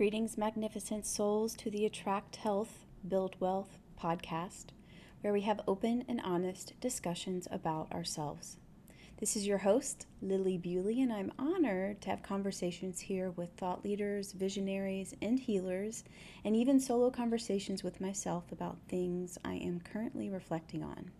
Greetings, magnificent souls, to the Attract Health, Build Wealth podcast, where we have open and honest discussions about ourselves. This is your host, Lily Bewley, and I'm honored to have conversations here with thought leaders, visionaries, and healers, and even solo conversations with myself about things I am currently reflecting on.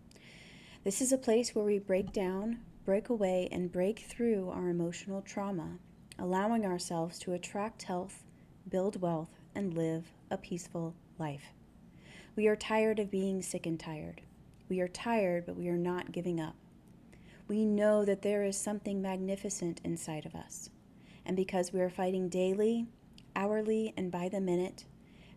This is a place where we break down, break away, and break through our emotional trauma, allowing ourselves to attract health, build wealth, and live a peaceful life. We are tired of being sick and tired. We are tired, but we are not giving up. We know that there is something magnificent inside of us. And because we are fighting daily, hourly, and by the minute,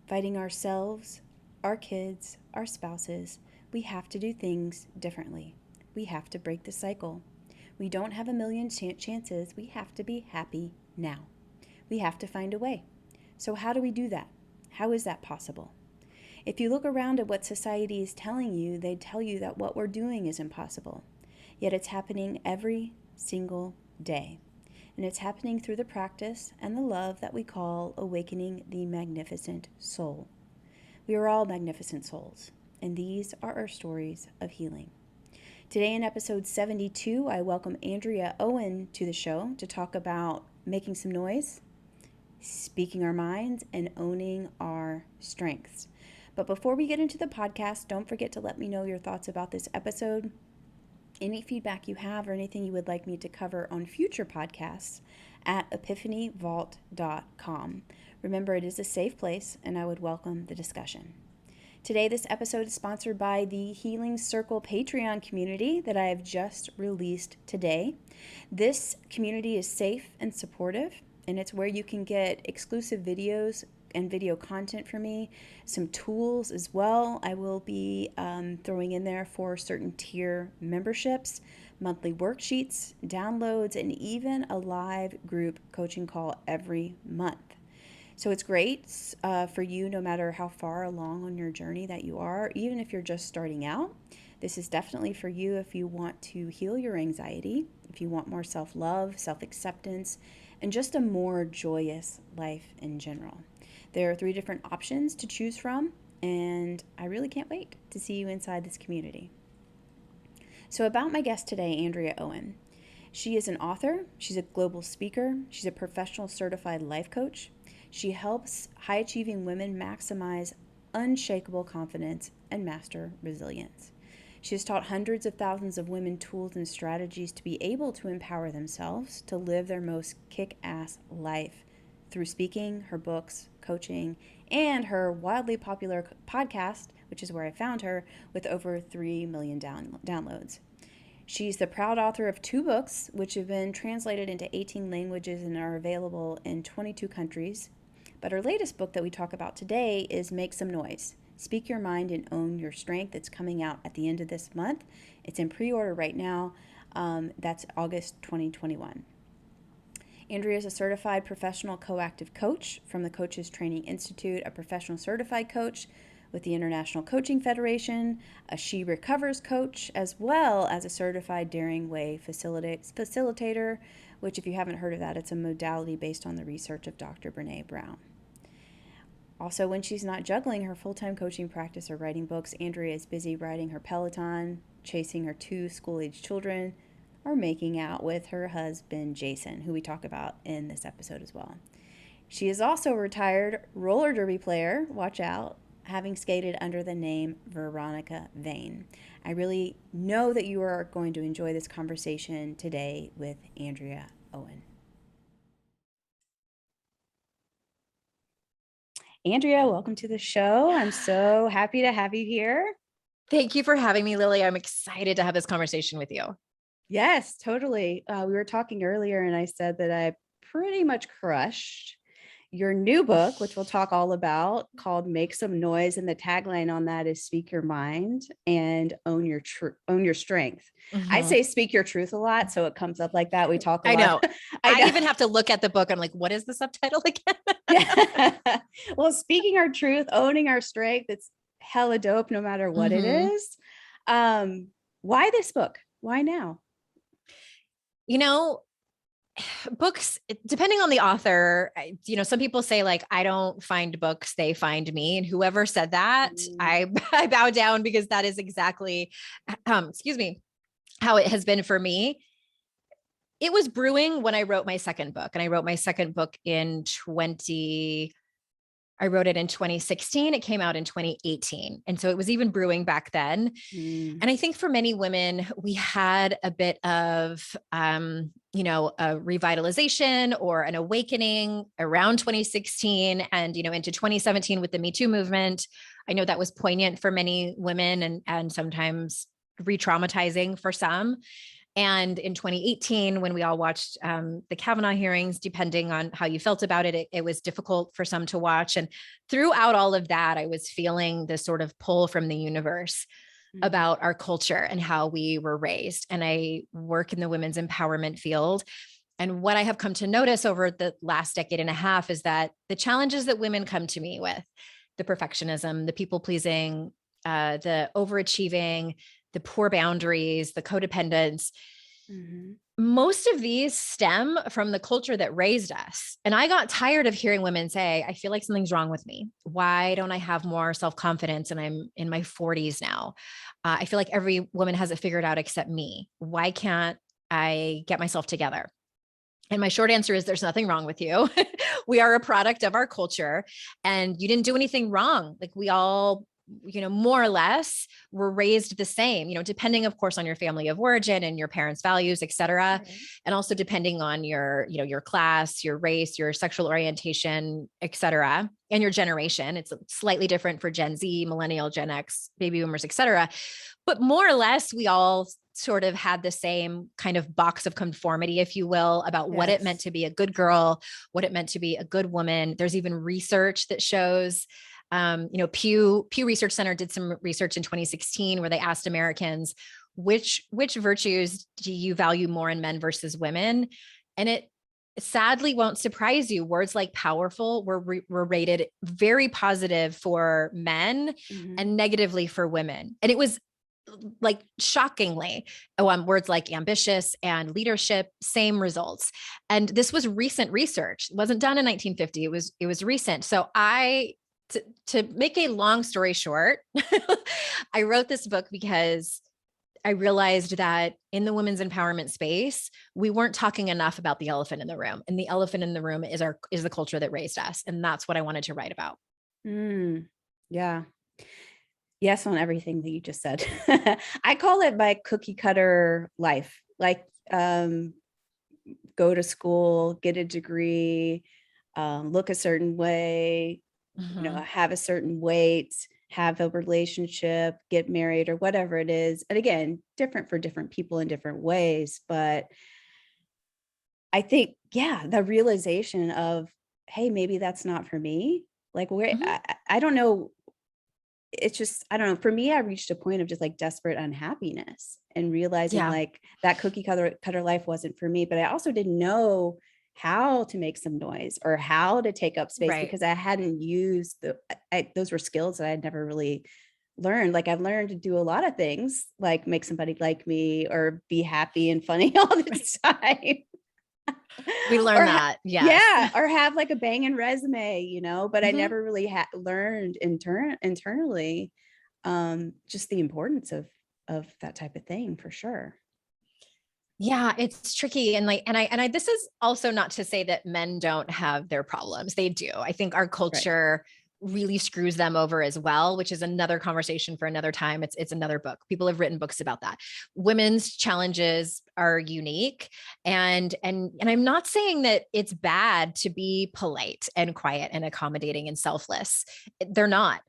fighting ourselves, our kids, our spouses, we have to do things differently. We have to break the cycle. We don't have a million chances. We have to be happy now. We have to find a way. So how do we do that? How is that possible? If you look around at what society is telling you, they tell you that what we're doing is impossible. Yet it's happening every single day. And it's happening through the practice and the love that we call awakening the magnificent soul. We are all magnificent souls, and these are our stories of healing. Today in episode 72, I welcome Andrea Owen to the show to talk about making some noise, speaking our minds, and owning our strengths. But before we get into the podcast, don't forget to let me know your thoughts about this episode, any feedback you have, or anything you would like me to cover on future podcasts at epiphanyvault.com. Remember, it is a safe place, and I would welcome the discussion. Today, this episode is sponsored by the Healing Circle Patreon community that I have just released today. This community is safe and supportive, and it's where you can get exclusive videos and video content from me, some tools as well. I will be throwing in there for certain tier memberships, monthly worksheets, downloads, and even a live group coaching call every month. So it's great for you no matter how far along on your journey that you are, even if you're just starting out. This is definitely for you if you want to heal your anxiety, if you want more self-love, self-acceptance, and just a more joyous life in general. There are 3 different options to choose from, and I really can't wait to see you inside this community. So about my guest today, Andrea Owen. She is an author, she's a global speaker, she's a professional certified life coach. She helps high-achieving women maximize unshakable confidence and master resilience. She has taught hundreds of thousands of women tools and strategies to be able to empower themselves to live their most kick-ass life through speaking, her books, coaching, and her wildly popular podcast, which is where I found her, with over 3 million downloads. She's the proud author of 2 books, which have been translated into 18 languages and are available in 22 countries. But her latest book that we talk about today is Make Some Noise. Speak Your Mind and Own Your Strength. It's coming out at the end of this month. It's in pre-order right now. That's August 2021. Andrea is a certified professional coactive coach from the Coaches Training Institute, a professional certified coach with the International Coaching Federation, a She Recovers coach, as well as a Certified Daring Way Facilitator, which, if you haven't heard of that, it's a modality based on the research of Dr. Brené Brown. Also, when she's not juggling her full-time coaching practice or writing books, Andrea is busy riding her Peloton, chasing her 2 school-age children, or making out with her husband, Jason, who we talk about in this episode as well. She is also a retired roller derby player, watch out, having skated under the name Veronica Vain. I really know that you are going to enjoy this conversation today with Andrea Owen. Andrea, welcome to the show. I'm so happy to have you here. Thank you for having me, Lily. I'm excited to have this conversation with you. Yes, totally. We were talking earlier and I said that I pretty much crushed your new book, which we'll talk all about, called Make Some Noise. And the tagline on that is Speak Your Mind and Own Your Strength. Mm-hmm. I say speak your truth a lot, so it comes up like that. We talk a lot. I know. I even have to look at the book. I'm like, what is the subtitle again? Yeah. Well, speaking our truth, owning our strength, it's hella dope no matter what it is. Why this book? Why now? You know, books, depending on the author, some people say like, I don't find books, they find me. And whoever said that, I, I bow down, because that is exactly, excuse me, how it has been for me. It was brewing when I wrote my second book, and I wrote my second book I wrote it in 2016. It came out in 2018. And so it was even brewing back then. And I think for many women, we had a bit of, a revitalization or an awakening around 2016 and, into 2017 with the Me Too movement. I know that was poignant for many women and sometimes re-traumatizing for some. And in 2018, when we all watched the Kavanaugh hearings, depending on how you felt about it, it was difficult for some to watch. And throughout all of that, I was feeling this sort of pull from the universe about our culture and how we were raised. And I work in the women's empowerment field. And what I have come to notice over the last decade and a half is that the challenges that women come to me with, the perfectionism, the people pleasing, the overachieving, the poor boundaries, the codependence, most of these stem from the culture that raised us. And I got tired of hearing women say, I feel like something's wrong with me. Why don't I have more self-confidence? And I'm in my 40s now. I feel like every woman has it figured out except me. Why can't I get myself together? And my short answer is there's nothing wrong with you. We are a product of our culture, and you didn't do anything wrong. Like, we all, more or less were raised the same, depending of course on your family of origin and your parents' values, et cetera. Right. And also depending on your, your class, your race, your sexual orientation, et cetera, and your generation. It's slightly different for Gen Z, millennial, Gen X, baby boomers, et cetera. But more or less, we all sort of had the same kind of box of conformity, if you will, about what it meant to be a good girl, what it meant to be a good woman. There's even research that shows, Pew Research Center did some research in 2016 where they asked Americans, which virtues do you value more in men versus women? And it sadly won't surprise you. Words like powerful were rated very positive for men and negatively for women. And it was like shockingly, words like ambitious and leadership, same results. And this was recent research. It wasn't done in 1950. It was recent. So to make a long story short, I wrote this book because I realized that in the women's empowerment space, we weren't talking enough about the elephant in the room. And the elephant in the room is the culture that raised us. And that's what I wanted to write about. Yeah. Yes, on everything that you just said. I call it my cookie cutter life. Like, go to school, get a degree, look a certain way, have a certain weight, have a relationship, get married, or whatever it is. And again, different for different people in different ways. But I think, the realization of, hey, maybe that's not for me. Like, where I don't know. It's just, I don't know. For me, I reached a point of just like desperate unhappiness and realizing like that cookie cutter life wasn't for me. But I also didn't know how to make some noise or how to take up space because I hadn't used those were skills that I'd never really learned. Like, I've learned to do a lot of things, like make somebody like me or be happy and funny all the time. We learned that. Yes. Yeah. Or have like a banging resume, but I never really learned internally, just the importance of that type of thing, for sure. Yeah, it's tricky. And I, this is also not to say that men don't have their problems. They do. I think our culture really screws them over as well, which is another conversation for another time. It's another book. People have written books about that. Women's challenges are unique. And I'm not saying that it's bad to be polite and quiet and accommodating and selfless. They're not.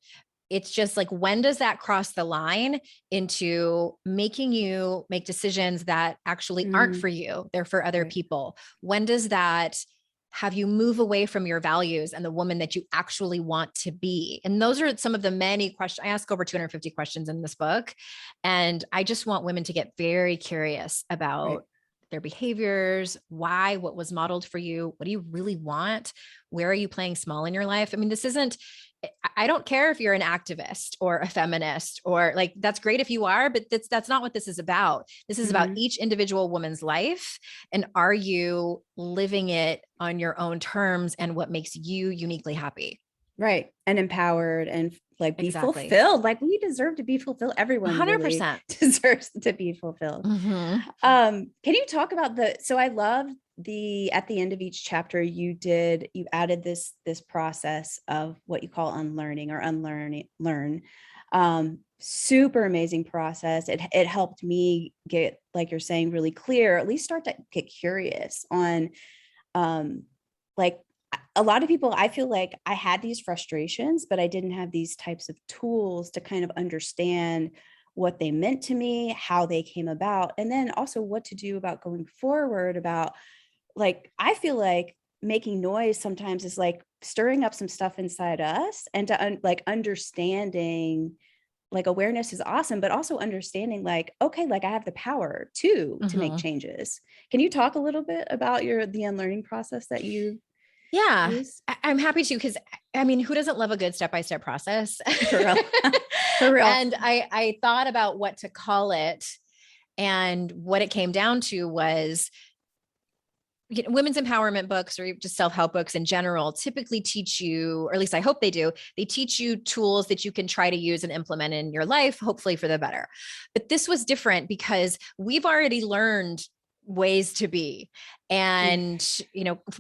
It's just like, when does that cross the line into making you make decisions that actually aren't for you? They're for other people. When does that have you move away from your values and the woman that you actually want to be? And those are some of the many questions. I ask over 250 questions in this book. And I just want women to get very curious about their behaviors, why, what was modeled for you, what do you really want? Where are you playing small in your life? I mean, I don't care if you're an activist or a feminist, or like, that's great if you are, but that's not what this is about. This is about each individual woman's life. And are you living it on your own terms and what makes you uniquely happy? Right. And empowered and like be Exactly. fulfilled. Like we deserve to be fulfilled. Everyone really 100%. deserves to be fulfilled. Mm-hmm. Can you talk about so I love at the end of each chapter, you added this process of what you call unlearning or learn. Super amazing process. It helped me get, like you're saying, really clear, at least start to get curious on, like, a lot of people, I feel like I had these frustrations, but I didn't have these types of tools to kind of understand what they meant to me, how they came about, and then also what to do about going forward. About, like, I feel like making noise sometimes is like stirring up some stuff inside us, and to like understanding, like, awareness is awesome, but also understanding, like, okay, like I have the power to make changes. Can you talk a little bit about the unlearning process that you Yeah, use? I'm happy to, because I mean, who doesn't love a good step-by-step process? For real. For real. And I thought about what to call it. And what it came down to was, women's empowerment books, or just self-help books in general, typically teach you, or at least I hope they do, they teach you tools that you can try to use and implement in your life, hopefully for the better. But this was different because we've already learned ways to be, and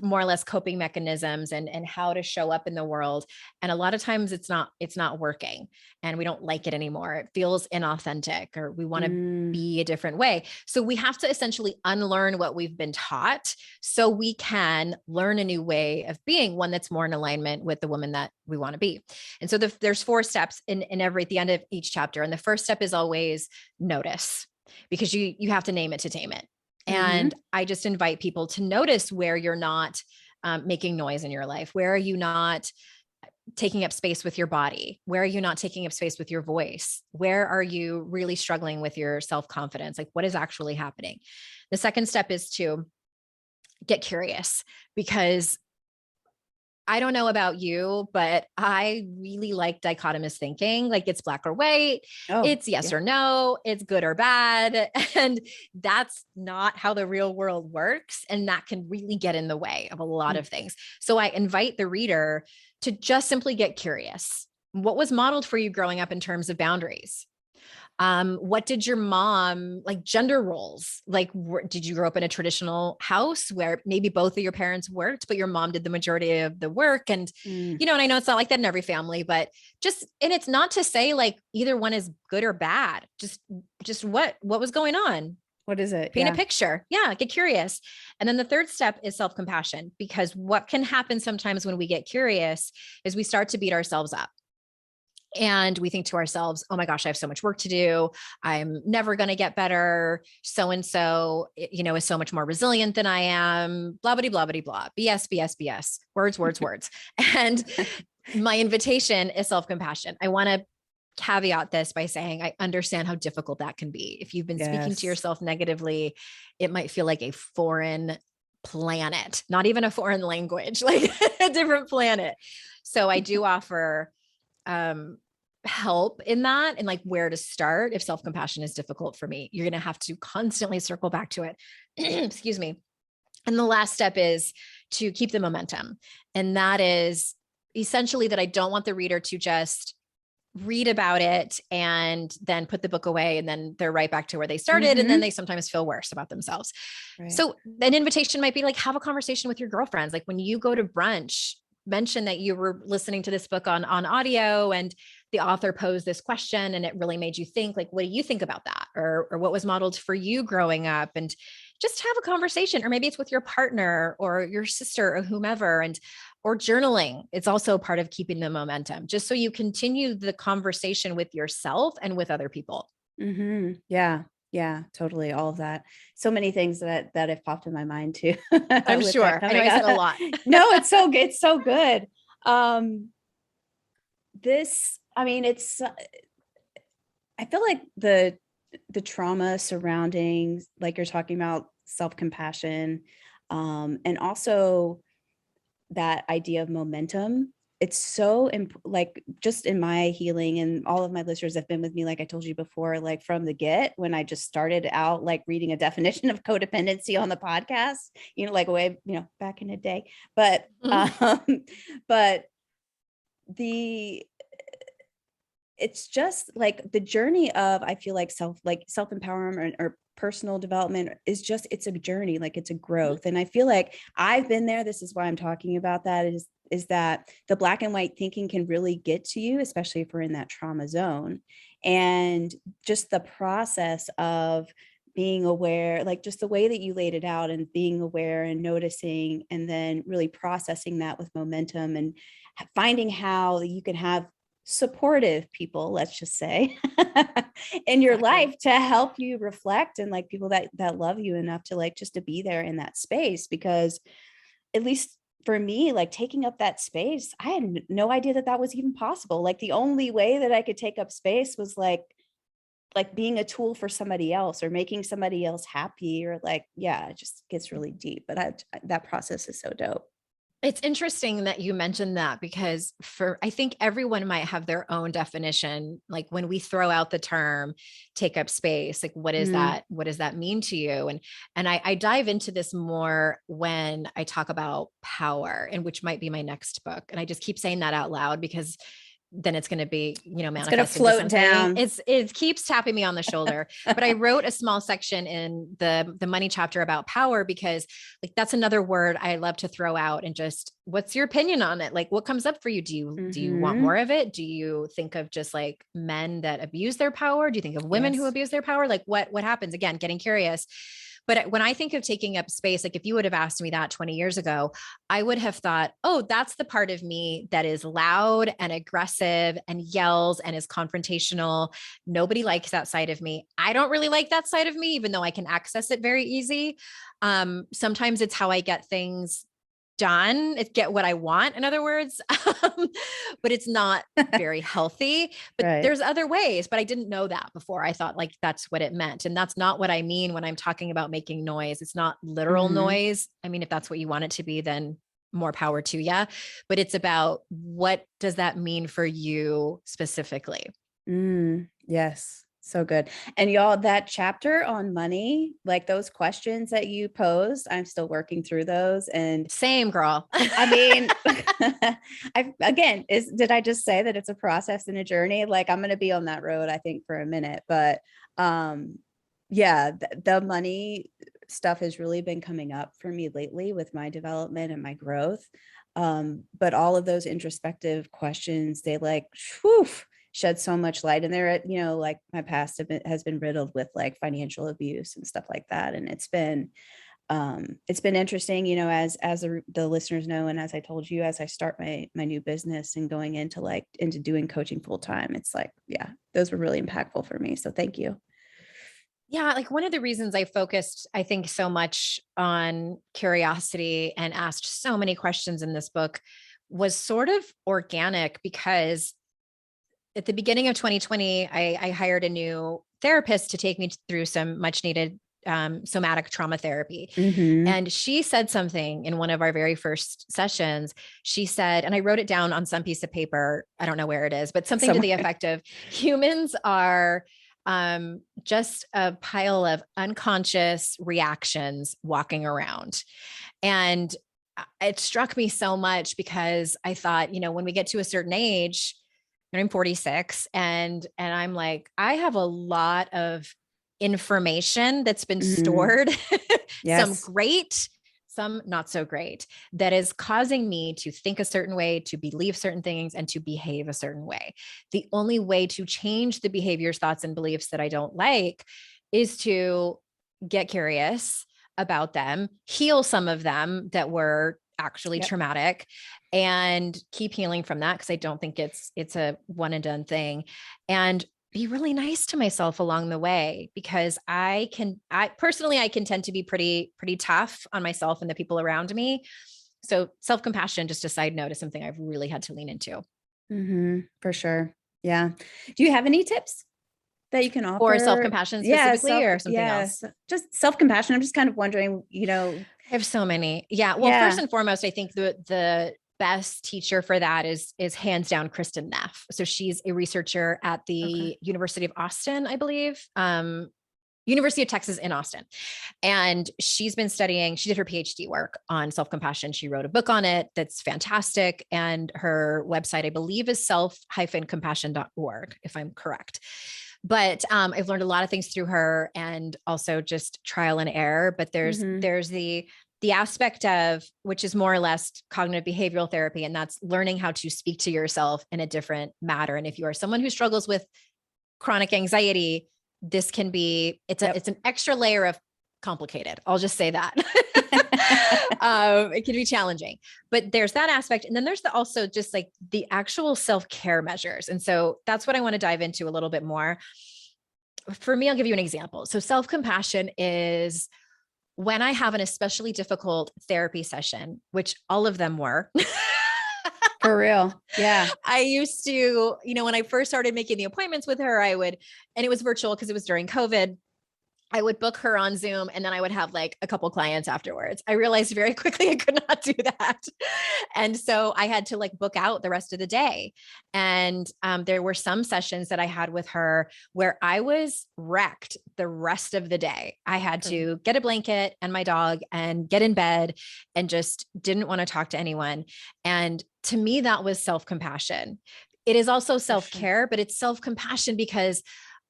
more or less coping mechanisms, and how to show up in the world. And a lot of times it's not working, and we don't like it anymore. It feels inauthentic, or we want to be a different way. So we have to essentially unlearn what we've been taught so we can learn a new way of being, one that's more in alignment with the woman that we want to be. And so there's 4 steps at the end of each chapter. And the first step is always notice, because you have to name it to tame it. And I just invite people to notice where you're not making noise in your life. Where are you not taking up space with your body? Where are you not taking up space with your voice? Where are you really struggling with your self-confidence? Like, what is actually happening? The second step is to get curious, because I don't know about you, but I really like dichotomous thinking. Like, it's black or white. It's yes or no. It's good or bad. And that's not how the real world works. And that can really get in the way of a lot of things. So I invite the reader to just simply get curious. What was modeled for you growing up in terms of boundaries? What did your mom, like, gender roles? Like, did you grow up in a traditional house where maybe both of your parents worked, but your mom did the majority of the work? And, and I know it's not like that in every family, but and it's not to say like either one is good or bad. Just what was going on? What is it? Paint a picture. Yeah. Get curious. And then the third step is self-compassion, because what can happen sometimes when we get curious is we start to beat ourselves up. And we think to ourselves, oh my gosh, I have so much work to do. I'm never going to get better. So-and-so, is so much more resilient than I am. Blah, blah, blah, blah, blah. BS, BS, BS. Words, words, words. And my invitation is self-compassion. I want to caveat this by saying, I understand how difficult that can be. If you've been speaking to yourself negatively, it might feel like a foreign planet, not even a foreign language, like a different planet. So I do offer help in that, and like where to start if self-compassion is difficult for me. You're going to have to constantly circle back to it. Excuse me. And the last step is to keep the momentum. And that is essentially that I don't want the reader to just read about it and then put the book away, and then they're right back to where they started. And then they sometimes feel worse about themselves. Right. So an invitation might be like, have a conversation with your girlfriends. Like, when you go to brunch, mention that you were listening to this book on audio, and the author posed this question and it really made you think, like, what do you think about that? Or what was modeled for you growing up? And just have a conversation. Or maybe it's with your partner or your sister or whomever, or journaling. It's also part of keeping the momentum, just so you continue the conversation with yourself and with other people. Yeah. Yeah, totally. All of that. So many things that have popped in my mind too. I'm sure. I know I said a lot. No, it's so good. It's so good. I feel like the trauma surrounding, like you're talking about, self-compassion, and also that idea of momentum. It's so like just in my healing, and all of my listeners have been with me, like I told you before, like from the get, when I just started out like reading a definition of codependency on the podcast, like way, back in the day. But but the it's just like the journey of, I feel like self-empowerment or personal development it's a journey, like it's a growth. And I feel like I've been there. This is why I'm talking about that, is that the black and white thinking can really get to you, especially if we're in that trauma zone. And just the process of being aware, like just the way that you laid it out, and being aware and noticing, and then really processing that with momentum, and finding how you can have supportive people, let's just say, in your life to help you reflect, and like people that love you enough to like just to be there in that space. Because at least for me, like taking up that space, I had no idea that was even possible. Like the only way that I could take up space was like being a tool for somebody else, or making somebody else happy, or like, yeah, it just gets really deep. But that process is so dope. It's interesting that you mentioned that, because I think everyone might have their own definition. Like when we throw out the term take up space, like what is that? What does that mean to you? And I dive into this more when I talk about power, and which might be my next book. And I just keep saying that out loud, because then it's going to be, manifesting. It's going to float down. It keeps tapping me on the shoulder. But I wrote a small section in the money chapter about power, because like, that's another word I love to throw out, and just, what's your opinion on it? Like, what comes up for you? Do you want more of it? Do you think of just like men that abuse their power? Do you think of women who abuse their power? Like what happens? Again, getting curious. But when I think of taking up space, like if you would have asked me that 20 years ago, I would have thought, oh, that's the part of me that is loud and aggressive and yells and is confrontational. Nobody likes that side of me. I don't really like that side of me, even though I can access it very easy. Sometimes it's how I get things done. It's get what I want, in other words, but it's not very healthy. But there's other ways, but I didn't know that before. I thought like that's what it meant. And that's not what I mean when I'm talking about making noise. It's not literal noise. I mean, if that's what you want it to be, then more power to you. But it's about, what does that mean for you specifically? Yes. So good. And y'all, that chapter on money, like those questions that you posed, I'm still working through those. And same, girl. I mean, did I just say that it's a process and a journey? Like I'm going to be on that road, I think, for a minute, but yeah, the money stuff has really been coming up for me lately with my development and my growth. But all of those introspective questions, they like, whew, shed so much light. And they're at, like my past has been riddled with like financial abuse and stuff like that. And it's been interesting, as the listeners know, and as I told you, as I start my new business and going into doing coaching full time, it's like, yeah, those were really impactful for me. So thank you. Yeah. Like one of the reasons I focused, I think, so much on curiosity and asked so many questions in this book was sort of organic, because at the beginning of 2020, I hired a new therapist to take me through some much needed somatic trauma therapy. And she said something in one of our very first sessions. She said, and I wrote it down on some piece of paper, I don't know where it is, but something to the effect of, humans are just a pile of unconscious reactions walking around. And it struck me so much, because I thought, when we get to a certain age, I'm 46, and I'm like, I have a lot of information that's been stored, some great, some not so great, that is causing me to think a certain way, to believe certain things, and to behave a certain way. The only way to change the behaviors, thoughts, and beliefs that I don't like is to get curious about them, heal some of them that were actually traumatic, and keep healing from that. Cause I don't think it's a one and done thing, and be really nice to myself along the way, because I personally can tend to be pretty tough on myself and the people around me. So self-compassion, just a side note, is something I've really had to lean into. For sure. Yeah. Do you have any tips? that you can offer? Or self-compassion specifically, or something else? Just self-compassion. I'm just kind of wondering, I have so many. Yeah. Well, first and foremost, I think the best teacher for that is hands down Kristen Neff. So she's a researcher at the University of Austin, I believe. University of Texas in Austin. And she's been studying, she did her PhD work on self-compassion. She wrote a book on it that's fantastic. And her website, I believe, is self-compassion.org, if I'm correct. But I've learned a lot of things through her, and also just trial and error. But there's the aspect of, which is more or less cognitive behavioral therapy, and that's learning how to speak to yourself in a different manner. And if you are someone who struggles with chronic anxiety, this can be, it's an extra layer of complicated. I'll just say that. It can be challenging, but there's that aspect. And then there's also just like the actual self-care measures. And so that's what I want to dive into a little bit more. For me, I'll give you an example. So self-compassion is when I have an especially difficult therapy session, which all of them were. For real. Yeah. I used to, when I first started making the appointments with her, and it was virtual because it was during COVID. I would book her on Zoom, and then I would have like a couple clients afterwards. I realized very quickly I could not do that. And so I had to like book out the rest of the day. And there were some sessions that I had with her where I was wrecked the rest of the day. I had to get a blanket and my dog and get in bed and just didn't want to talk to anyone. And to me, that was self-compassion. It is also self-care, but it's self-compassion because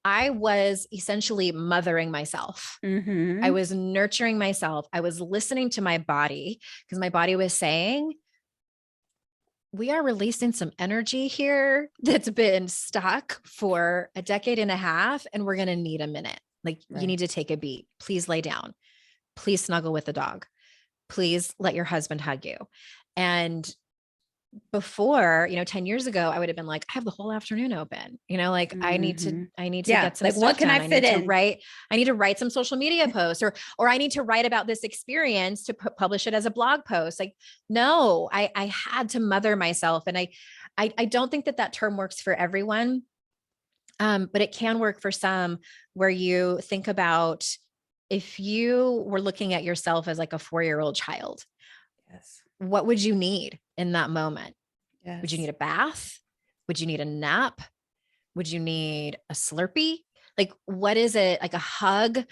I was essentially mothering myself. I was nurturing myself. I was listening to my body because my body was saying, we are releasing some energy here that's been stuck for a decade and a half, and we're going to need a minute. Like, you need to take a beat. Please lay down. Please snuggle with the dog. Please let your husband hug you. And before, 10 years ago, I would have been like, I have the whole afternoon open, I need to get some like, stuff what can done. I fit in? I need to write some social media posts, or I need to write about this experience to publish it as a blog post. Like, no, I had to mother myself. And I don't think that term works for everyone. But it can work for some, where you think about, if you were looking at yourself as like a 4-year-old child, what would you need in that moment? Would you need a bath? Would you need a nap? Would you need a Slurpee? Like, what is it? Like a hug,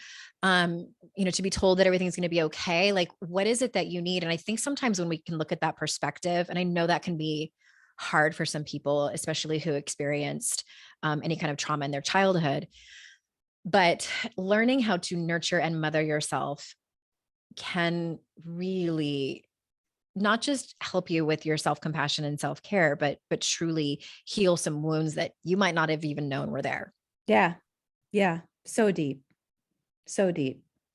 to be told that everything's going to be okay. Like, what is it that you need? And I think sometimes when we can look at that perspective, and I know that can be hard for some people, especially who experienced any kind of trauma in their childhood, but learning how to nurture and mother yourself can really not just help you with your self-compassion and self-care, but truly heal some wounds that you might not have even known were there. Yeah. Yeah. So deep,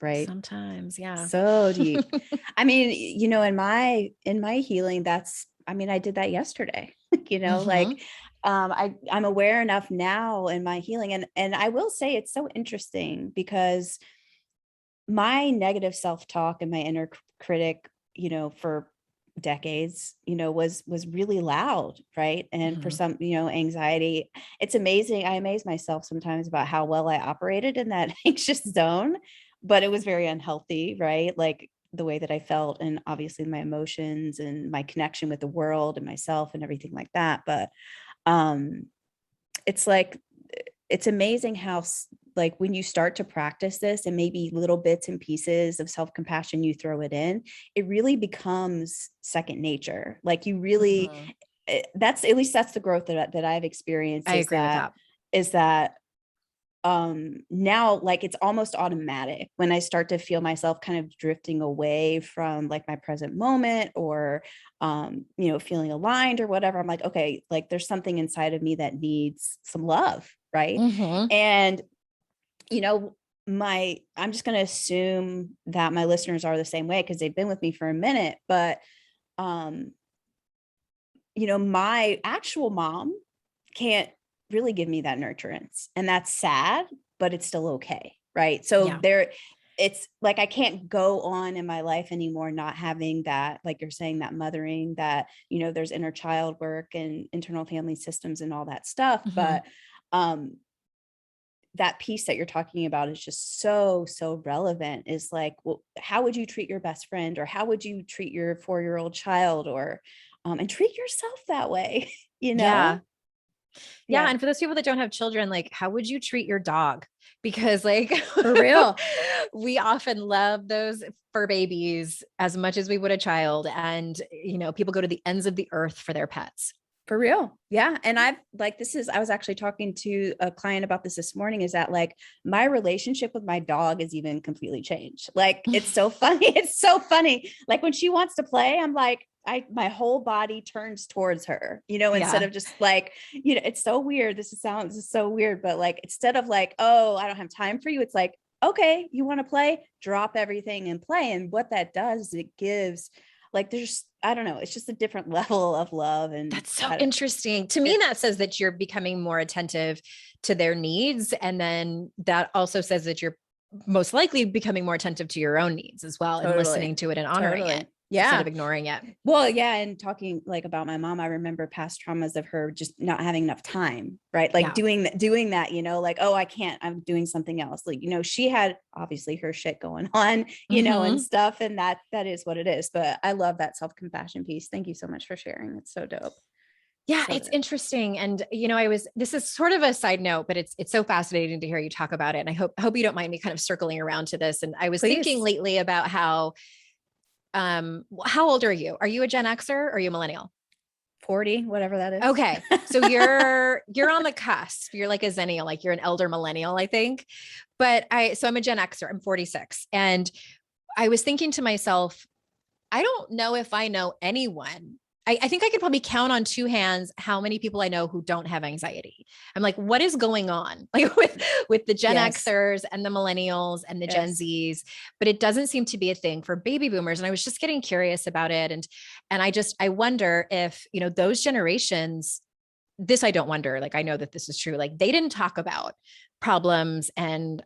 right? Sometimes. Yeah. So deep. I mean, in my healing, I did that yesterday, like, I'm aware enough now in my healing. And I will say it's so interesting because my negative self-talk and my inner critic, for decades, was really loud. Right. And for some, anxiety, it's amazing. I amaze myself sometimes about how well I operated in that anxious zone, but it was very unhealthy. Right. Like the way that I felt, and obviously my emotions and my connection with the world and myself and everything like that. But it's like, it's amazing how like when you start to practice this, and maybe little bits and pieces of self-compassion, you throw it in, it really becomes second nature. Like you really, that's the growth that I've experienced. I agree with that. Is that now, like, it's almost automatic when I start to feel myself kind of drifting away from like my present moment, or feeling aligned or whatever. I'm like, okay, like there's something inside of me that needs some love. Right. And I'm just going to assume that my listeners are the same way, because they've been with me for a minute. But my actual mom can't really give me that nurturance, and that's sad, but it's still okay. Right. So it's like, I can't go on in my life anymore not having that, like you're saying, that mothering, that, there's inner child work and internal family systems and all that stuff. But that piece that you're talking about is just so, so relevant, is like, well, how would you treat your best friend, or how would you treat your 4-year-old child, or, and treat yourself that way, you Yeah. know? Yeah. Yeah, And for those people that don't have children, like, how would you treat your dog? Because like for real. we often love those fur babies as much as we would a child. And, people go to the ends of the earth for their pets. For real. Yeah. And I've like, I was actually talking to a client about this morning, is that like my relationship with my dog is even completely changed. Like, it's so funny. It's so funny. Like when she wants to play, I'm like, my whole body turns towards her, instead Yeah. of just like, it's so weird. This is so weird, but like, instead of like, oh, I don't have time for you, it's like, okay, you want to play, drop everything and play. And what that does is it gives, like, there's, I don't know, it's just a different level of love. And That's so interesting. To me, that says that you're becoming more attentive to their needs. And then that also says that you're most likely becoming more attentive to your own needs as well, and listening to it and honoring it instead of ignoring it. Well, yeah. And talking like about my mom, I remember past traumas of her just not having enough time, right? Like doing that, like, oh, I can't, I'm doing something else. Like, she had obviously her shit going on, and stuff. And that is what it is. But I love that self-compassion piece. Thank you so much for sharing. It's so dope. Yeah, it's interesting. And, this is sort of a side note, but it's so fascinating to hear you talk about it. And I hope you don't mind me kind of circling around to this. And I was thinking lately about how old are you? Are you a Gen Xer or are you a millennial? 40, whatever that is. Okay. So you're on the cusp. You're like a zennial, like you're an elder millennial, I think. But I'm a Gen Xer. I'm 46. And I was thinking to myself, I don't know if I know anyone. I think I could probably count on two hands how many people I know who don't have anxiety. I'm like, what is going on? Like with the Gen Xers and the millennials and the Gen Zs, but it doesn't seem to be a thing for baby boomers. And I was just getting curious about it. And I wonder if, those generations, this, I don't wonder, like, I know that this is true. Like they didn't talk about problems and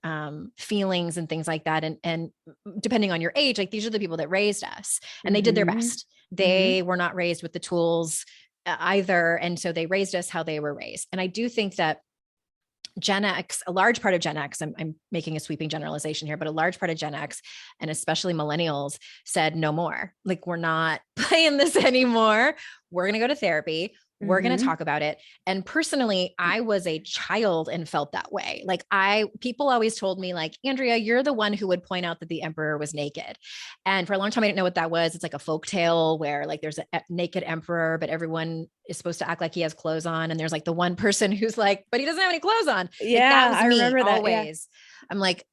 feelings and things like that. And depending on your age, like these are the people that raised us, and they did their best. They were not raised with the tools either. And so they raised us how they were raised. And I do think that Gen X, a large part of Gen X, I'm making a sweeping generalization here, but a large part of Gen X and especially millennials said no more. Like, we're not playing this anymore. We're going to go to therapy. We're going to talk about it. And personally, I was a child and felt that way. Like people always told me like, Andrea, you're the one who would point out that the emperor was naked. And for a long time, I didn't know what that was. It's like a folk tale where like there's a naked emperor, but everyone is supposed to act like he has clothes on. And there's like the one person who's like, but he doesn't have any clothes on. Yeah. Like, that was I me remember that. always. Yeah. I'm like,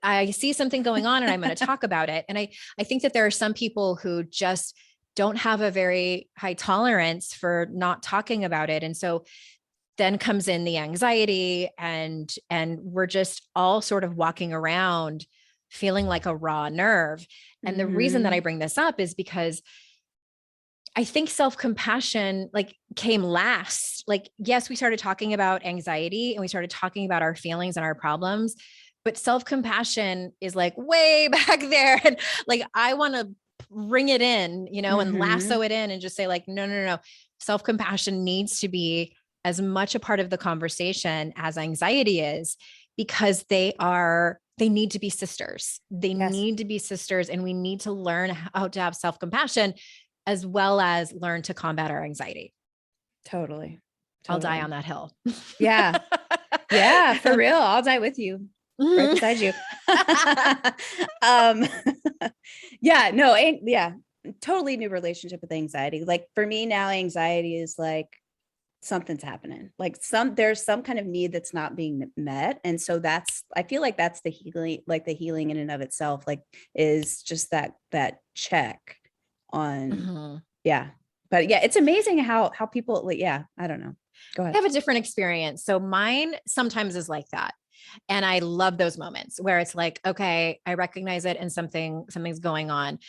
I see something going on and I'm going to talk about it. And I think that there are some people who just don't have a very high tolerance for not talking about it. And so then comes in the anxiety and we're just all sort of walking around feeling like a raw nerve. And the reason that I bring this up is because I think self-compassion like came last. Like, yes, we started talking about anxiety and we started talking about our feelings and our problems, but self-compassion is like way back there. And like, I want to ring it in, and lasso it in and just say like, no. Self-compassion needs to be as much a part of the conversation as anxiety is, because they need to be sisters. They need to be sisters. And we need to learn how to have self-compassion as well as learn to combat our anxiety. Totally. I'll die on that hill. Yeah. Yeah, for real. I'll die with you. Right beside you. Totally new relationship with anxiety. Like for me now, anxiety is like something's happening. Like there's some kind of need that's not being met. And so I feel like that's the healing, like the healing in and of itself, like is just that check on, But yeah, it's amazing how people like, I don't know. Go ahead. I have a different experience. So mine sometimes is like that. And I love those moments where it's like, okay, I recognize it and something's going on.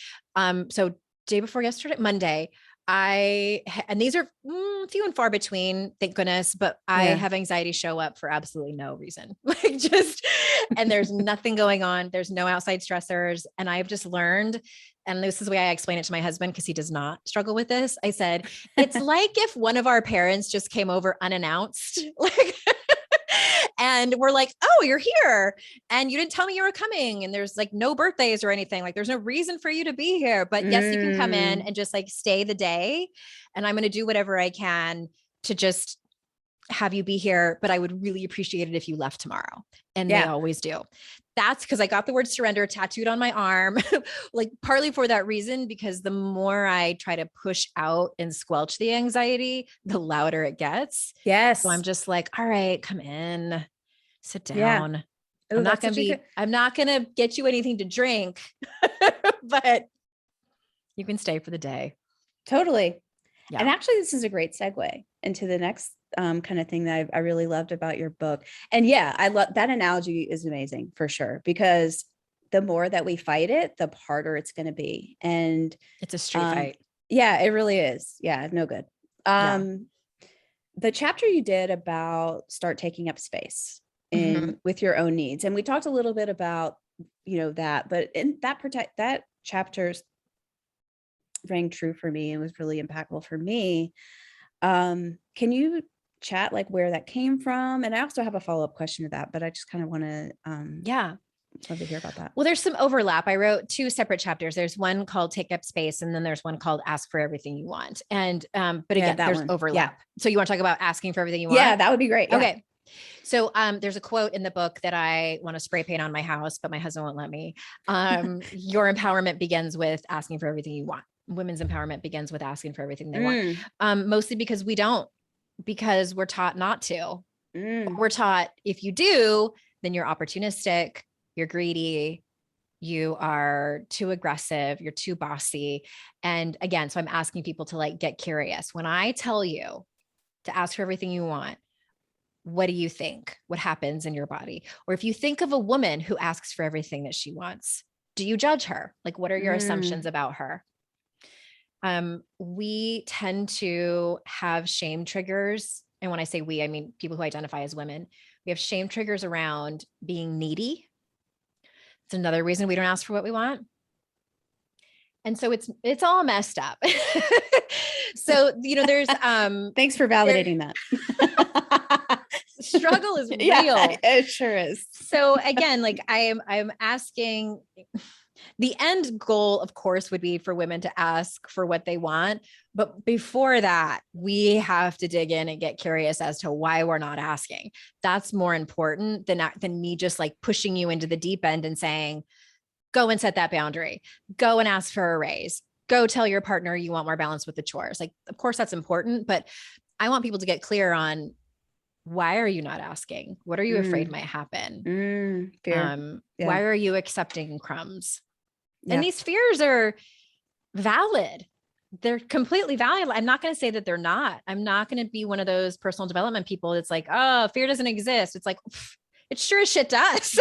So day before yesterday, Monday, and these are few and far between, thank goodness, but I have anxiety show up for absolutely no reason. Like and there's nothing going on. There's no outside stressors. And I've just learned, and this is the way I explain it to my husband, because he does not struggle with this. I said, it's like if one of our parents just came over unannounced, like, And we're like, oh, you're here. And you didn't tell me you were coming. And there's like no birthdays or anything. Like there's no reason for you to be here, but yes, you can come in and just like stay the day. And I'm going to do whatever I can to just have you be here, but I would really appreciate it if you left tomorrow. And they always do. That's because I got the word surrender tattooed on my arm, like partly for that reason, because the more I try to push out and squelch the anxiety, the louder it gets. Yes. So I'm just like, all right, come in, sit down. Yeah. Ooh, I'm not going to get you anything to drink, but you can stay for the day. Totally. Yeah. And actually, this is a great segue into the next kind of thing that I really loved about your book. And yeah, I love that analogy is amazing for sure, because the more that we fight it, the harder it's going to be. And it's a street fight. Yeah, it really is. Yeah, no good. The chapter you did about start taking up space with your own needs. And we talked a little bit about, that, but in that chapter's rang true for me and was really impactful for me. Can you chat like where that came from? And I also have a follow-up question to that, but I just kind of want to, love to hear about that. Well, there's some overlap. I wrote 2 separate chapters. There's one called Take Up Space, and then there's one called Ask for Everything You Want. And, but again, there's overlap. Yeah. So you want to talk about asking for everything you want? Yeah, that would be great. Yeah. Okay. So, there's a quote in the book that I want to spray paint on my house, but my husband won't let me. Your empowerment begins with asking for everything you want. Women's empowerment begins with asking for everything they want. Mostly because because we're taught not to. We're taught if you do, then you're opportunistic, you're greedy, you are too aggressive, you're too bossy. And again, so I'm asking people to like get curious. When I tell you to ask for everything you want, what do you think? What happens in your body? Or if you think of a woman who asks for everything that she wants, do you judge her? Like, what are your assumptions about her? We tend to have shame triggers. And when I say we, I mean people who identify as women. We have shame triggers around being needy. It's another reason we don't ask for what we want. And so it's all messed up. So, there's, thanks for validating that. Struggle is real. Yeah, it sure is. So again, like I'm asking, the end goal, of course, would be for women to ask for what they want. But before that, we have to dig in and get curious as to why we're not asking. That's more important than me just like pushing you into the deep end and saying, go and set that boundary, go and ask for a raise, go tell your partner you want more balance with the chores. Like, of course, that's important, but I want people to get clear on why are you not asking? What are you afraid might happen? Fear. Why are you accepting crumbs? Yeah. And these fears are valid. They're completely valid. I'm not going to say that they're not. I'm not going to be one of those personal development people that's like, oh, fear doesn't exist. It's like, it sure as shit does.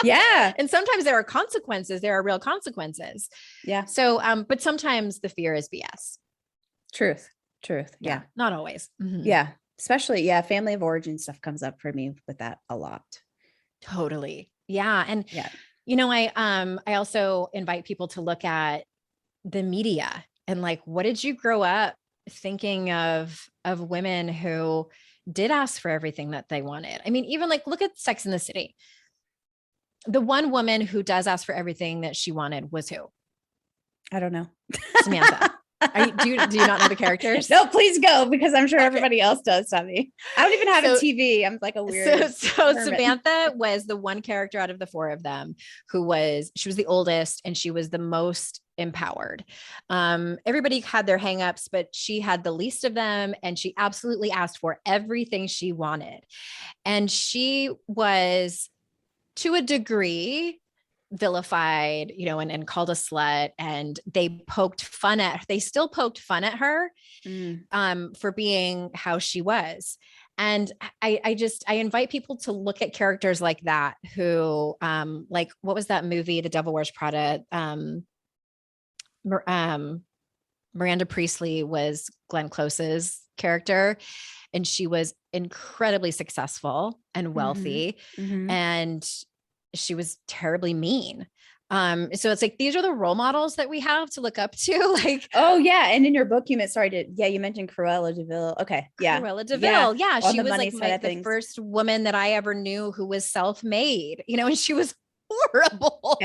Yeah. And sometimes there are consequences. There are real consequences. Yeah. So, but sometimes the fear is BS. Truth. Yeah. Not always. Yeah. Especially, family of origin stuff comes up for me with that a lot. Totally. Yeah. And, I also invite people to look at the media and like, what did you grow up thinking of women who did ask for everything that they wanted? I mean, even like, look at Sex and the City. The one woman who does ask for everything that she wanted was who? I don't know. Samantha. Do you not know the characters? No, please go, because I'm sure everybody else does, Tommy. I don't even have a TV. I'm like a weird. So Samantha was the one character out of the 4 of them she was the oldest and she was the most empowered. Everybody had their hangups, but she had the least of them. And she absolutely asked for everything she wanted. And she was, to a degree, vilified, and called a slut, and they still poked fun at her, for being how she was. And I invite people to look at characters like that who, like, what was that movie? The Devil Wears Prada. Miranda Priestley was Glenn Close's character, and she was incredibly successful and wealthy. And she was terribly mean. So it's like, these are the role models that we have to look up to. Like, oh yeah. And in your book, you you mentioned Cruella de Vil. Okay. Yeah. Cruella de Yeah. Vil. Yeah. On She the was money like side of the things. first woman that I ever knew who was self-made, and she was horrible.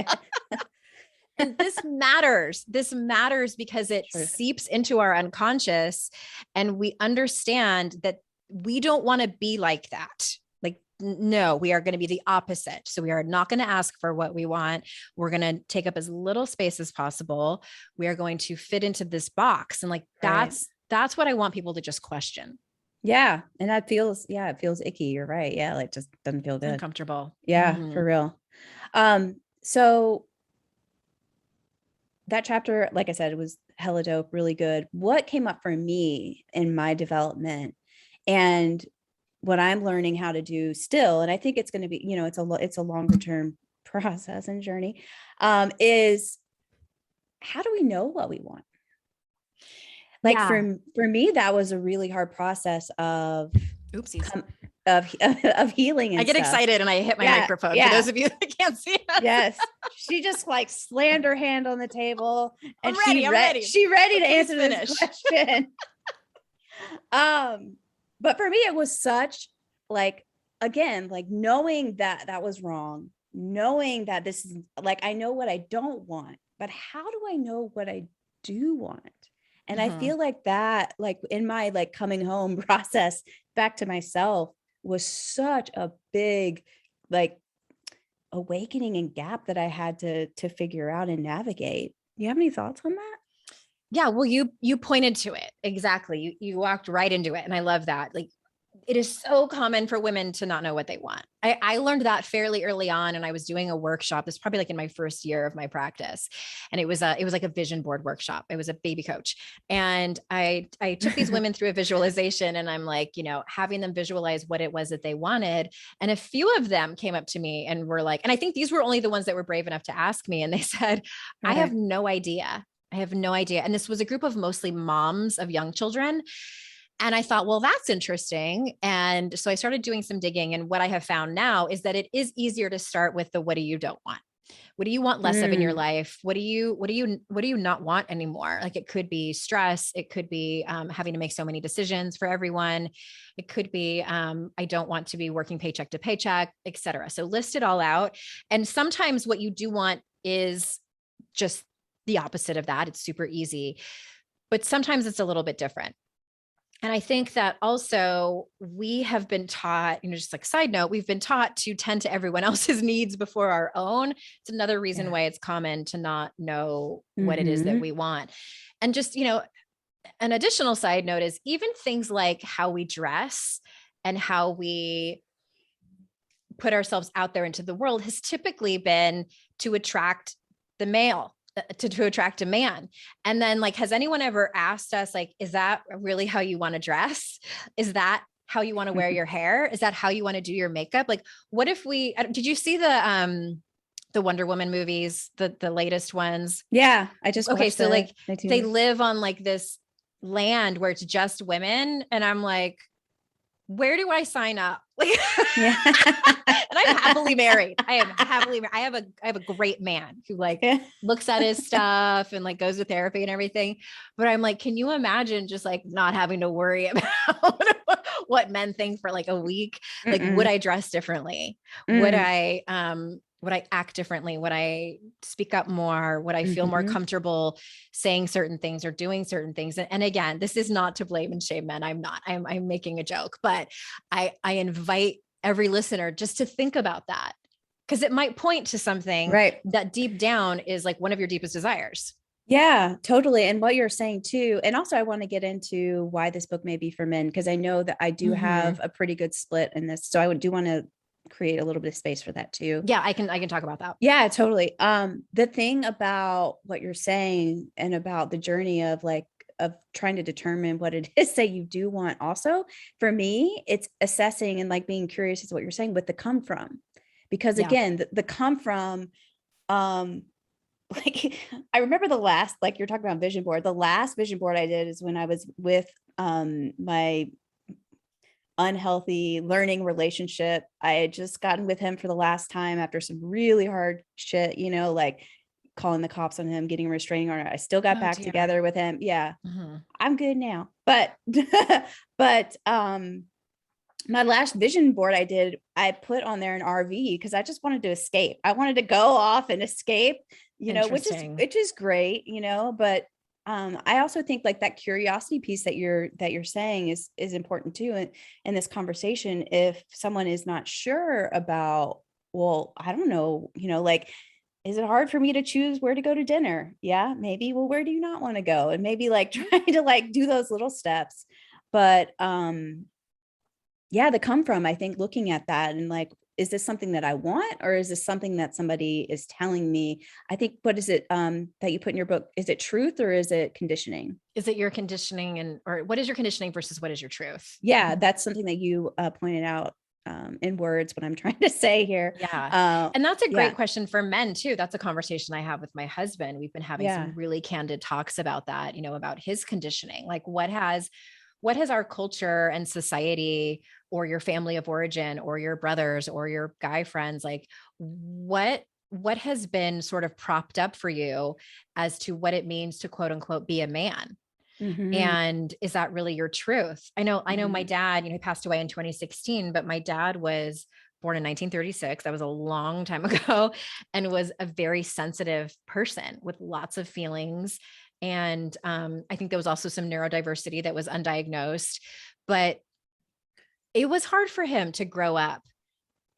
And this matters. This matters because it True. seeps into our unconscious, and we understand that we don't want to be like that. Like, no, we are going to be the opposite. So we are not going to ask for what we want. We're going to take up as little space as possible. We are going to fit into this box. And like, that's what I want people to just question. Yeah. And it feels icky. You're right. Yeah. Like, just doesn't feel good. Uncomfortable. Yeah, for real. So that chapter, like I said, it was hella dope, really good. What came up for me in my development and what I'm learning how to do still, and I think it's going to be, it's a longer term process and journey, is how do we know what we want? Like, for me, that was a really hard process of healing. And I get excited and I hit my microphone. For those of you that can't see us. Yes. She just like slammed her hand on the table and I'm ready. She ready to answer this question. But for me, it was such like, again, like knowing that was wrong, knowing that this is like, I know what I don't want, but how do I know what I do want? And I feel like that, like in my like coming home process back to myself, was such a big like awakening and gap that I had to figure out and navigate. Do you have any thoughts on that? Yeah, well, you pointed to it. Exactly. You walked right into it. And I love that. Like, it is so common for women to not know what they want. I learned that fairly early on, and I was doing a workshop. This was probably like in my first year of my practice. And it was like a vision board workshop. I was a baby coach. And I took these women through a visualization, and I'm like, having them visualize what it was that they wanted. And a few of them came up to me and were like, and I think these were only the ones that were brave enough to ask me. And they said, I have no idea. I have no idea. And this was a group of mostly moms of young children. And I thought, well, that's interesting. And so I started doing some digging. And what I have found now is that it is easier to start with the, what do you don't want? What do you want less of in your life? What do you not want anymore? Like, it could be stress. It could be having to make so many decisions for everyone. It could be, I don't want to be working paycheck to paycheck, et cetera. So list it all out. And sometimes what you do want is just the opposite of that. It's super easy, but sometimes it's a little bit different. And I think that also we have been taught, just like side note, we've been taught to tend to everyone else's needs before our own. It's another reason why it's common to not know what it is that we want. And just, an additional side note is even things like how we dress and how we put ourselves out there into the world has typically been to attract the male, to attract a man. And then, like, has anyone ever asked us, like, is that really how you want to dress? Is that how you want to wear your hair? Is that how you want to do your makeup? Like, what if did you see the Wonder Woman movies, the latest ones? Yeah. I just, okay. So like they live on like this land where it's just women. And I'm like, where do I sign up? Like, and I'm happily married. I have a great man who like looks at his stuff and like goes to therapy and everything. But I'm like, can you imagine just like not having to worry about what men think for like a week? Like, would I dress differently? Would I act differently? Would I speak up more? Would I feel more comfortable saying certain things or doing certain things? And again, this is not to blame and shame men. I'm not, I'm making a joke, but I invite every listener just to think about that, because it might point to something that deep down is like one of your deepest desires. Yeah, totally. And what you're saying too. And also I want to get into why this book may be for men, because I know that I do have a pretty good split in this. So I do want to create a little bit of space for that too. Yeah, I can talk about that. Yeah, totally. The thing about what you're saying and about the journey of trying to determine what it is that you do want, also for me, it's assessing and like being curious as what you're saying with the come from, because again, the come from, like I remember the last, like you're talking about vision board, the last vision board I did is when I was with my unhealthy learning relationship. I had just gotten with him for the last time after some really hard shit, like calling the cops on him, getting a restraining order. I still got back together with him. Yeah. I'm good now. But, but, my last vision board I put on there an RV because I just wanted to escape. I wanted to go off and escape, which is great, but I also think like that curiosity piece that you're saying is important too in this conversation. If someone is not sure about, well, I don't know, like, is it hard for me to choose where to go to dinner? Yeah, maybe. Well, where do you not want to go? And maybe like trying to like do those little steps. But the come from, I think, looking at that and like, is this something that I want, or is this something that somebody is telling me? I think, what is it that you put in your book? Is it truth or is it conditioning? Is it your conditioning or what is your conditioning versus what is your truth? Yeah, that's something that you pointed out in words, what I'm trying to say here. Yeah. And that's a great question for men too. That's a conversation I have with my husband. We've been having some really candid talks about that, about his conditioning. Like what has our culture and society or your family of origin or your brothers or your guy friends, like what has been sort of propped up for you as to what it means to quote unquote be a man? And is that really your truth? I know my dad, he passed away in 2016, but my dad was born in 1936. That was a long time ago, and was a very sensitive person with lots of feelings. And I think there was also some neurodiversity that was undiagnosed, but it was hard for him to grow up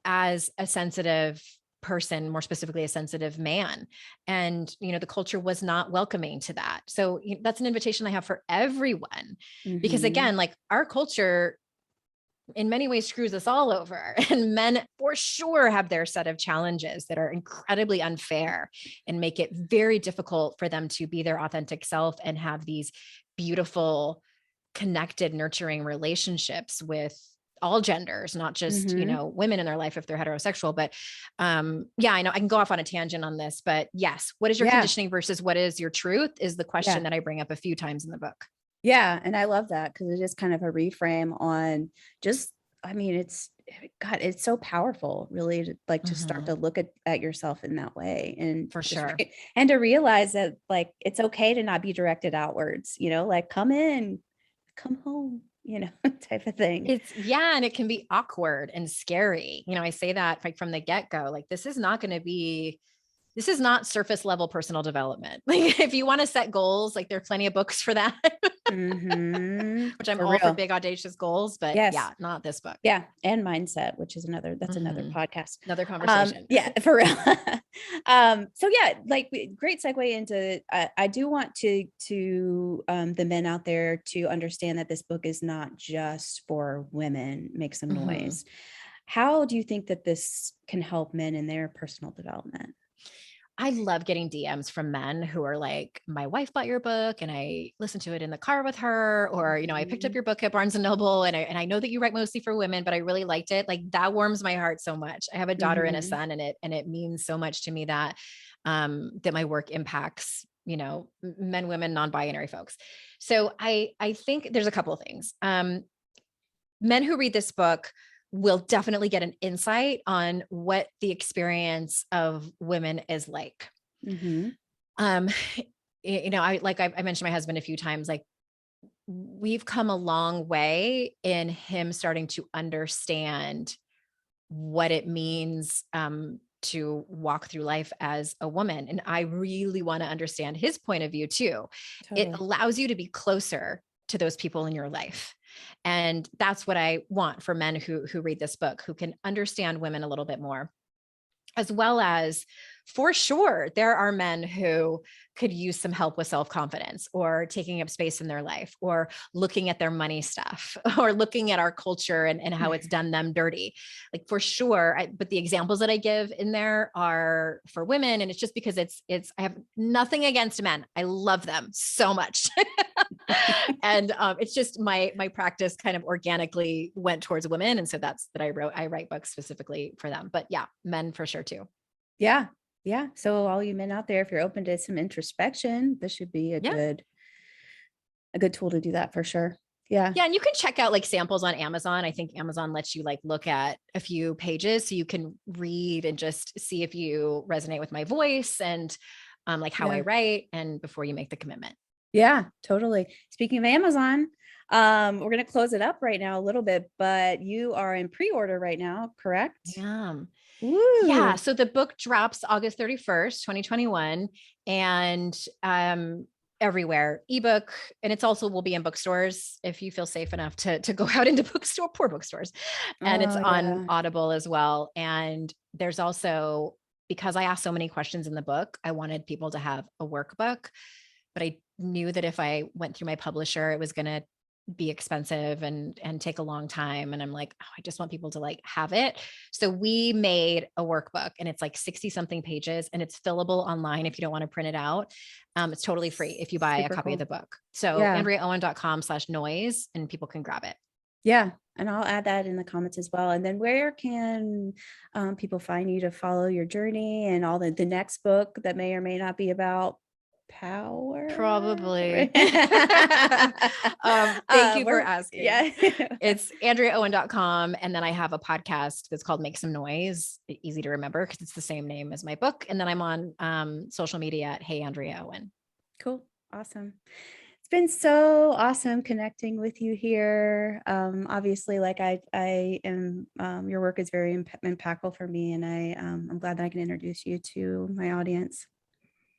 as a sensitive person, more specifically a sensitive man. And, the culture was not welcoming to that. So that's an invitation I have for everyone, because again, like our culture in many ways screws us all over, and men for sure have their set of challenges that are incredibly unfair and make it very difficult for them to be their authentic self and have these beautiful, connected, nurturing relationships with all genders, not just, women in their life if they're heterosexual. But I know I can go off on a tangent on this, but yes, what is your conditioning versus what is your truth is the question that I bring up a few times in the book. Yeah. And I love that because it is kind of a reframe on just, it's so powerful really to like to start to look at yourself in that way. And for sure. And to realize that like, it's okay to not be directed outwards, like come in, come home, type of thing. And it can be awkward and scary. I say that like from the get-go, like this is not surface level personal development. Like if you want to set goals, like there are plenty of books for that, which I'm all for big audacious goals, but not this book. Yeah. And mindset, which is another podcast, another conversation. For real. So like great segue into, I do want to the men out there to understand that this book is not just for women. Make some noise. How do you think that this can help men in their personal development? I love getting DMs from men who are like, my wife bought your book and I listened to it in the car with her, or, I picked up your book at Barnes and Noble and I know that you write mostly for women, but I really liked it. Like that warms my heart so much. I have a daughter and a son, and it means so much to me that, that my work impacts, men, women, non-binary folks. So I think there's a couple of things. Men who read this book will definitely get an insight on what the experience of women is like. I mentioned my husband a few times, like we've come a long way in him starting to understand what it means to walk through life as a woman. And I really want to understand his point of view too. Totally. It allows you to be closer to those people in your life. And that's what I want for men who read this book, who can understand women a little bit more, as well as for sure, there are men who could use some help with self-confidence or taking up space in their life or looking at their money stuff or looking at our culture and how it's done them dirty. Like for sure. But the examples that I give in there are for women. And it's just because I have nothing against men. I love them so much. And it's just my practice kind of organically went towards women. And so that's that I write books specifically for them, but yeah, men for sure too. Yeah. Yeah. So all you men out there, if you're open to some introspection, this should be a good tool to do that for sure. Yeah. Yeah. And you can check out like samples on Amazon. I think Amazon lets you like look at a few pages so you can read and just see if you resonate with my voice and like how I write, and before you make the commitment. Yeah, totally. Speaking of Amazon, we're going to close it up right now a little bit, but you are in pre-order right now, correct? Yeah. Woo. Yeah. So the book drops August 31st, 2021, and everywhere, ebook, and it's also will be in bookstores if you feel safe enough to go out into poor bookstores. And it's on Audible as well. And there's also, because I asked so many questions in the book, I wanted people to have a workbook, but I knew that if I went through my publisher, it was going to be expensive and take a long time. And I'm like, oh, I just want people to like have it. So we made a workbook, and it's like 60 something pages, and it's fillable online if you don't want to print it out. It's totally free if you buy a copy of the book. So AndreaOwen.com/noise, and people can grab it. Yeah. And I'll add that in the comments as well. And then where can people find you to follow your journey and all the next book that may or may not be about power? Probably. Thank you for asking. Yeah. It's AndreaOwen.com. And then I have a podcast that's called Make Some Noise. Easy to remember because it's the same name as my book. And then I'm on social media at Hey Andrea Owen. Cool. Awesome. It's been so awesome connecting with you here. Obviously, like I am, your work is very impactful for me, and I'm glad that I can introduce you to my audience.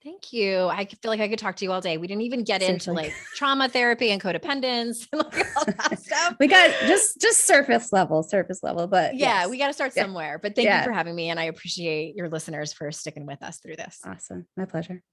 Thank you. I feel like I could talk to you all day. We didn't even get into like trauma therapy and codependence and like all that stuff. We got just surface level, but yeah, we got to start somewhere. But thank you for having me. And I appreciate your listeners for sticking with us through this. Awesome. My pleasure.